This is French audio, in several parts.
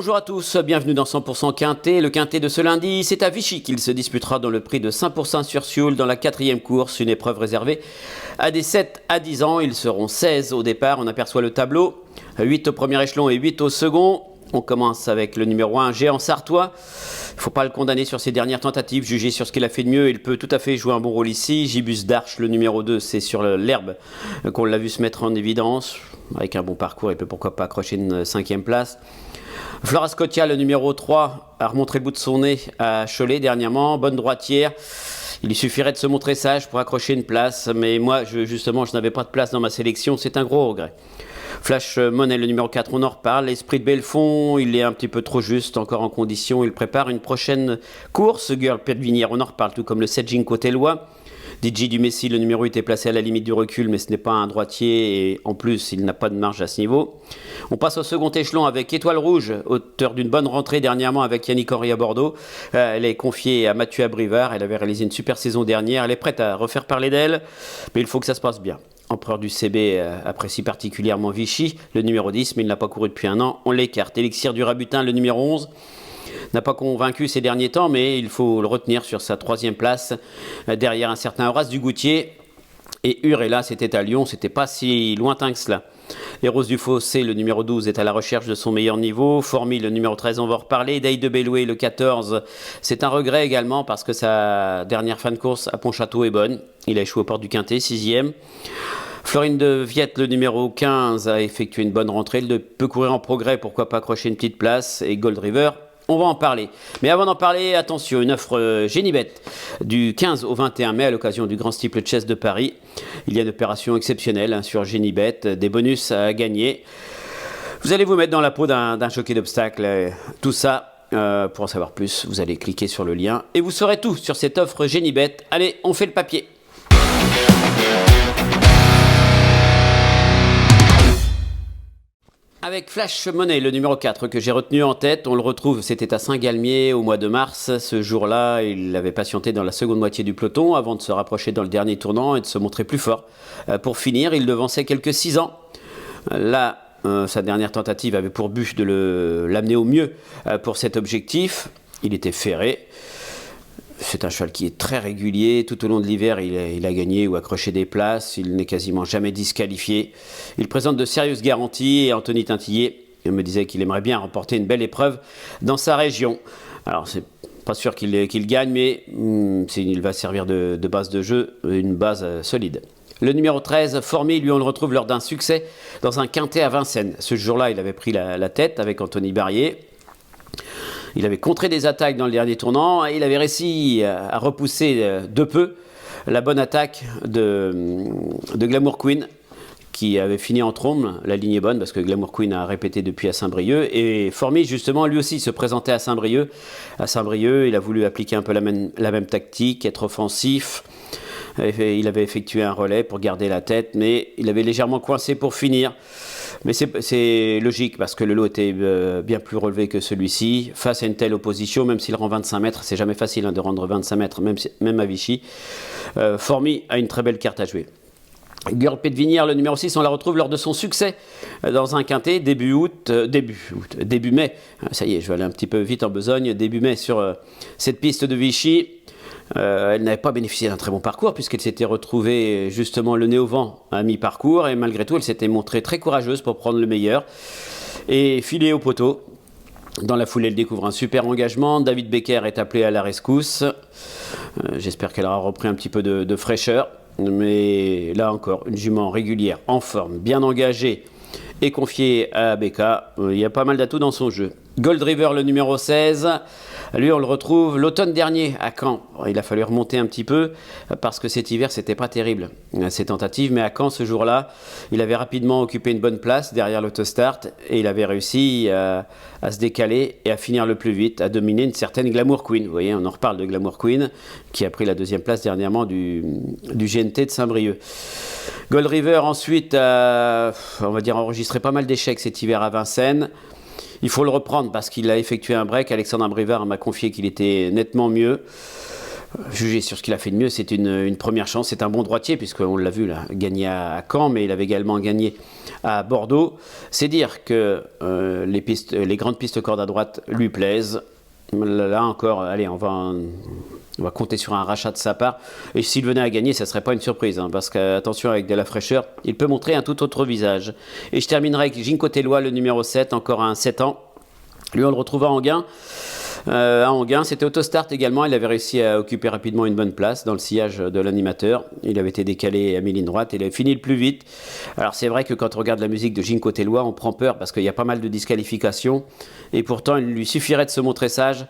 Bonjour à tous, bienvenue dans 100% Quintet. Le Quintet de ce lundi, c'est à Vichy qu'il se disputera dans le prix de 5% sur Sioule dans la 4e course, une épreuve réservée à des 7 à 10 ans. Ils seront 16 au départ, on aperçoit le tableau, 8 au premier échelon et 8 au second. On commence avec le numéro 1, Géant Sartois. Il ne faut pas le condamner sur ses dernières tentatives, juger sur ce qu'il a fait de mieux. Il peut tout à fait jouer un bon rôle ici. Gibus d'Arche, le numéro 2, c'est sur l'herbe qu'on l'a vu se mettre en évidence. Avec un bon parcours, il peut pourquoi pas accrocher une 5e place. Flora Scotia, le numéro 3, a remontré le bout de son nez à Cholet dernièrement. Bonne droitière. Il lui suffirait de se montrer sage pour accrocher une place. Mais moi, justement, je n'avais pas de place dans ma sélection. C'est un gros regret. Flash Money, le numéro 4, on en reparle. L'Esprit de Belfond, il est un petit peu trop juste, encore en condition. Il prépare une prochaine course. Girl Pervinière, on en reparle, tout comme le 7 Ginko Tellois. DJ du Messi, le numéro 8, est placé à la limite du recul, mais ce n'est pas un droitier et en plus, il n'a pas de marge à ce niveau. On passe au second échelon avec Étoile Rouge, auteur d'une bonne rentrée dernièrement avec Yannick Henry à Bordeaux. Elle est confiée à Mathieu Abrivard. Elle avait réalisé une super saison dernière. Elle est prête à refaire parler d'elle, mais il faut que ça se passe bien. Empereur du CB apprécie particulièrement Vichy, le numéro 10, mais il n'a pas couru depuis un an. On l'écarte. Élixir du Rabutin, le numéro 11. N'a pas convaincu ces derniers temps, mais il faut le retenir sur sa 3e place, derrière un certain Horace Dugoutier. Et Urella, c'était à Lyon, c'était pas si lointain que cela. Les Roses du Fossé, le numéro 12, est à la recherche de son meilleur niveau. Formy, le numéro 13, on va en reparler. Day de Belloué, le 14, c'est un regret également parce que sa dernière fin de course à Pontchâteau est bonne. Il a échoué aux portes du Quintet, 6e. Florine de Viette, le numéro 15, a effectué une bonne rentrée. Il peut courir en progrès, pourquoi pas accrocher une petite place. Et Gold River, on va en parler. Mais avant d'en parler, attention, une offre Génibet du 15 au 21 mai à l'occasion du Grand Steeple Chess de Paris. Il y a une opération exceptionnelle sur Génibet, des bonus à gagner. Vous allez vous mettre dans la peau d'un jockey d'obstacles. Tout ça, pour en savoir plus, vous allez cliquer sur le lien et vous saurez tout sur cette offre Génibet. Allez, on fait le papier. Avec Flash Money, le numéro 4 que j'ai retenu en tête, on le retrouve, c'était à Saint-Galmier au mois de mars. Ce jour-là, il avait patienté dans la seconde moitié du peloton avant de se rapprocher dans le dernier tournant et de se montrer plus fort. Pour finir, il devançait quelques 6 ans. Là, sa dernière tentative avait pour but de l'amener au mieux pour cet objectif. Il était ferré. C'est un cheval qui est très régulier. Tout au long de l'hiver, il a gagné ou accroché des places. Il n'est quasiment jamais disqualifié. Il présente de sérieuses garanties. Et Anthony Tintillet me disait qu'il aimerait bien remporter une belle épreuve dans sa région. Alors, c'est pas sûr qu'il gagne, mais il va servir de base de jeu, une base solide. Le numéro 13, Formy, lui, on le retrouve lors d'un succès dans un quintet à Vincennes. Ce jour-là, il avait pris la tête avec Anthony Barrier. Il avait contré des attaques dans le dernier tournant et il avait réussi à repousser de peu la bonne attaque de Glamour Queen qui avait fini en trombe. La ligne est bonne parce que Glamour Queen a répété depuis à Saint-Brieuc et Formy justement lui aussi se présentait à Saint-Brieuc. À Saint-Brieuc, il a voulu appliquer un peu la même tactique, être offensif. Il avait effectué un relais pour garder la tête, mais il avait légèrement coincé pour finir. Mais c'est logique parce que le lot était bien plus relevé que celui-ci. Face à une telle opposition, même s'il rend 25 mètres, c'est jamais facile de rendre 25 mètres, même à Vichy. Formy a une très belle carte à jouer. Girl Pervinière, le numéro 6, on la retrouve lors de son succès dans un quintet début mai. Ça y est, je vais aller un petit peu vite en besogne. Début mai sur cette piste de Vichy. Elle n'avait pas bénéficié d'un très bon parcours puisqu'elle s'était retrouvée justement le nez au vent à mi-parcours et malgré tout elle s'était montrée très courageuse pour prendre le meilleur et filer au poteau. Dans la foulée, elle découvre un super engagement. David Becker est appelé à la rescousse. J'espère qu'elle aura repris un petit peu de fraîcheur, mais là encore une jument régulière, en forme, bien engagée et confiée à Becca. Il y a pas mal d'atouts dans son jeu. Gold River, le numéro 16, lui on le retrouve l'automne dernier à Caen. Il a fallu remonter un petit peu parce que cet hiver c'était pas terrible ses tentatives, mais à Caen ce jour-là il avait rapidement occupé une bonne place derrière l'autostart et il avait réussi à se décaler et à finir le plus vite, à dominer une certaine Glamour Queen. Vous voyez, on en reparle de Glamour Queen qui a pris la 2e place dernièrement du GNT de Saint-Brieuc. Gold River ensuite on va dire enregistré pas mal d'échecs cet hiver à Vincennes. Il faut le reprendre parce qu'il a effectué un break. Alexandre Abrivard m'a confié qu'il était nettement mieux. Juger sur ce qu'il a fait de mieux, c'est une première chance. C'est un bon droitier, puisqu'on l'a vu là, gagner à Caen, mais il avait également gagné à Bordeaux. C'est dire que les grandes pistes cordes à droite lui plaisent. Là encore, allez, on va compter sur un rachat de sa part. Et s'il venait à gagner, ça ne serait pas une surprise, hein, parce qu'attention, avec de la fraîcheur, il peut montrer un tout autre visage. Et je terminerai avec Ginko Tellois, le numéro 7, encore un 7 ans. Lui, on le retrouve à Enghien. À Enghien, c'était autostart également. Il avait réussi à occuper rapidement une bonne place dans le sillage de l'animateur. Il avait été décalé à mi-ligne droite. Il avait fini le plus vite. Alors c'est vrai que quand on regarde la musique de Ginko Tellois, on prend peur parce qu'il y a pas mal de disqualifications. Et pourtant, il lui suffirait de se montrer sage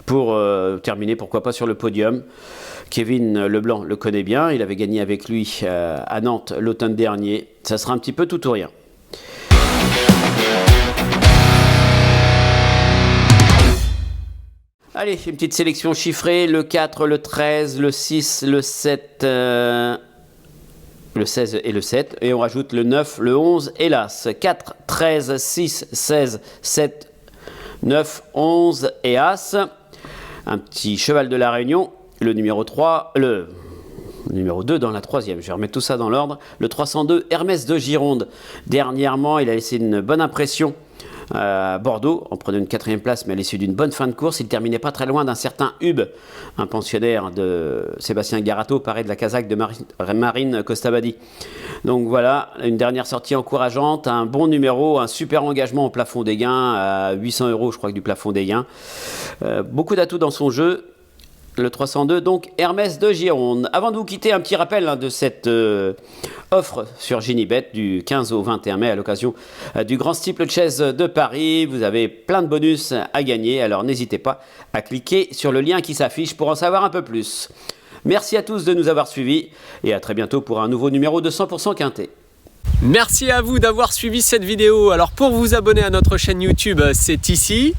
pour terminer, pourquoi pas, sur le podium. Kevin Leblanc le connaît bien. Il avait gagné avec lui à Nantes l'automne dernier. Ça sera un petit peu tout ou rien. Allez, une petite sélection chiffrée, le 4, le 13, le 6, le 7, le 16 et le 7. Et on rajoute le 9, le 11 et l'As. 4, 13, 6, 16, 7, 9, 11 et As. Un petit cheval de la Réunion, le numéro 3, le numéro 2 dans la troisième. Je vais remettre tout ça dans l'ordre. Le 302, Hermès de Gironde. Dernièrement, il a laissé une bonne impression à Bordeaux, en prenant une 4e place, mais à l'issue d'une bonne fin de course. Il terminait pas très loin d'un certain Hub, un pensionnaire de Sébastien Garato, paré de la casaque de Marine Costabadi. Donc voilà, une dernière sortie encourageante, un bon numéro, un super engagement au plafond des gains, à 800 €, je crois, du plafond des gains. Beaucoup d'atouts dans son jeu. Le 302, donc Hermès de Gironde. Avant de vous quitter, un petit rappel de cette offre sur Ginibet du 15 au 21 mai à l'occasion du Grand Steeple Chase de Paris. Vous avez plein de bonus à gagner, alors n'hésitez pas à cliquer sur le lien qui s'affiche pour en savoir un peu plus. Merci à tous de nous avoir suivis et à très bientôt pour un nouveau numéro de 100% Quintet. Merci à vous d'avoir suivi cette vidéo. Alors pour vous abonner à notre chaîne YouTube, c'est ici.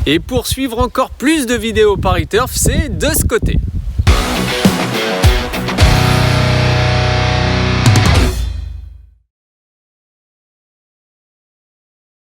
Et pour suivre encore plus de vidéos Paris Turf, c'est de ce côté.